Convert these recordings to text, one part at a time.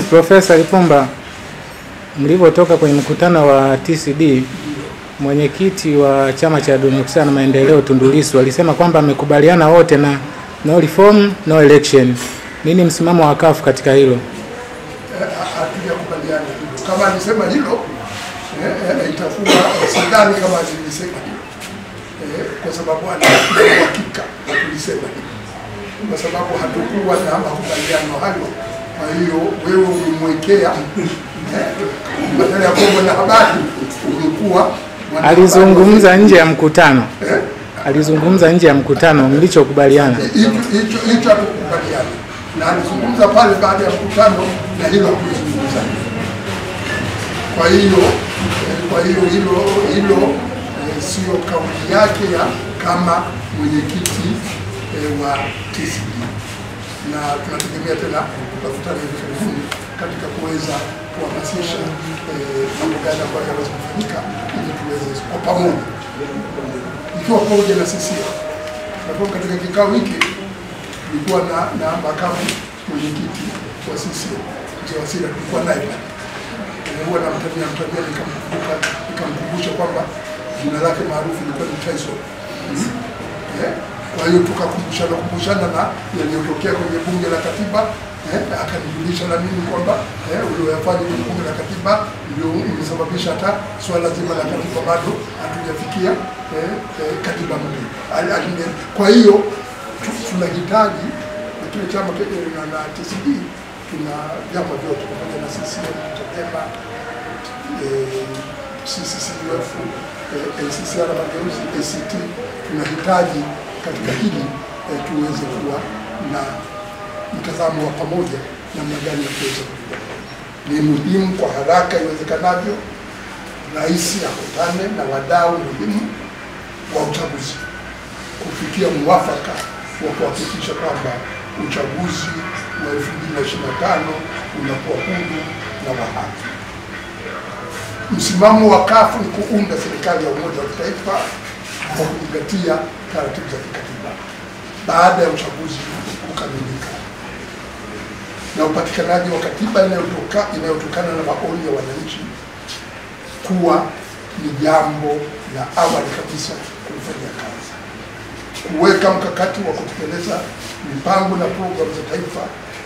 Profesa Lipumba, mlivyotoka kwenye mkutano wa TCD, mwenyekiti wa chama cha Demokrasia na Maendeleo Tundu Lissu alisema kwamba amekubaliana wote na no reform no election. Nini msimamo wa CUF katika hilo? Hatujakubaliana hilo. Kama alisema hilo, itakuwa sidhani kama alisema hilo. Kwa sababu ana uhakika wa kulisema hilo. Kwa sababu hatakuwa na makubaliano hayo. Kwa hiyo wewe ulimwekea badala ya kuwa na habari ulikuwa alizungumza nje ya mkutano. Alizungumza nje ya mkutano mlichokubaliana. Hicho hatukubaliana. Na alizungumza pale baada ya mkutano na hilo kuzungumza. Kwa hiyo hilo sio kauli yake ya kama mwenyekiti wa TCD. Na tunategemea tena tutakutana hivi karibuni katika kuweza kuhamasisha mambo gani ambayo yanaweza kufanyika ili tuweze kwa pamoja, ikiwa pamoja na sisi. Na katika kikao hiki tulikuwa na makamu mwenyekiti wa sisi Mzee Wasira, tulikuwa naye huwa na mtamia nikamkumbusha kwamba jina lake maarufu lilikuwa ni Tyson. Kwa hiyo tukakumbushana na yaliyotokea kwenye bunge la katiba, akanijulisha na mimi kwamba uliyofanya kwenye bunge la katiba ndio imesababisha hata swala zima la katiba bado hatujafikia katiba mpya. Kwa hiyo tunahitaji kile chama na TCD, tuna vyama vyote pamoja na CCM, Chadema, CCCUF, NCCR Mageuzi, ACT. Tunahitaji katika hili tuweze kuwa na mtazamo wa pamoja namna gani ya kuweza kufikia. Ni muhimu kwa haraka iwezekanavyo rais akutane na wadau muhimu wa uchaguzi kufikia mwafaka wa kuhakikisha kwamba uchaguzi wa 2025 unakuwa huru na wa haki. Msimamo wa CUF ni kuunda serikali ya umoja wa kitaifa kwa kuzingatia taratibu za kikatiba baada ya uchaguzi kukamilika, na upatikanaji wa katiba inayotokana na maoni ya wananchi kuwa ni jambo la awali kabisa kulifanyia kazi, kuweka mkakati wa kutekeleza mipango na programu za taifa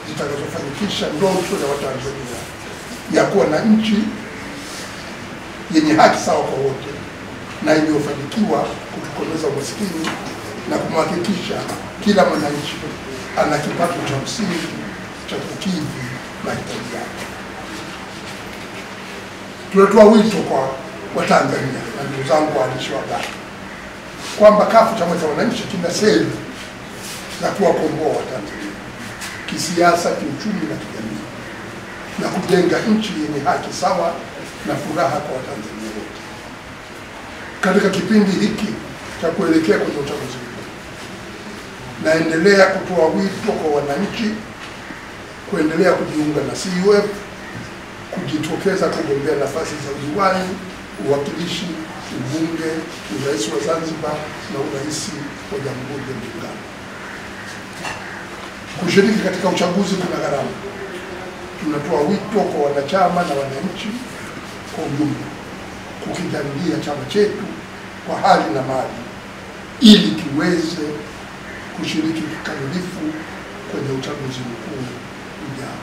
zitakazofanikisha ndoto ya Watanzania ya kuwa na nchi yenye haki sawa kwa wote na iliyofanikiwa kutokomeza umaskini na kumhakikisha kila mwananchi ana kipato cha msingi cha kukidhi mahitaji yake. Tunatoa wito kwa Watanzania na ndugu zangu waandishi wa habari kwamba CUF, chama cha wananchi, kina sera za kuwakomboa Watanzania kisiasa, kiuchumi na kijamii na kujenga nchi yenye haki sawa na furaha kwa Watanzania wote. Katika kipindi hiki cha kuelekea kwenye uchaguzi mkuu, naendelea kutoa wito kwa wananchi kuendelea kujiunga na CUF, kujitokeza kugombea nafasi za udiwani, uwakilishi, ubunge, urais wa Zanzibar na urais wa Jamhuri ya Muungano. Kushiriki katika uchaguzi kuna gharama. Tunatoa wito kwa wanachama na wananchi kwa ujumla kukichangia chama chetu kwa hali na mali ili kiweze kushiriki kikamilifu kwenye uchaguzi mkuu ujao.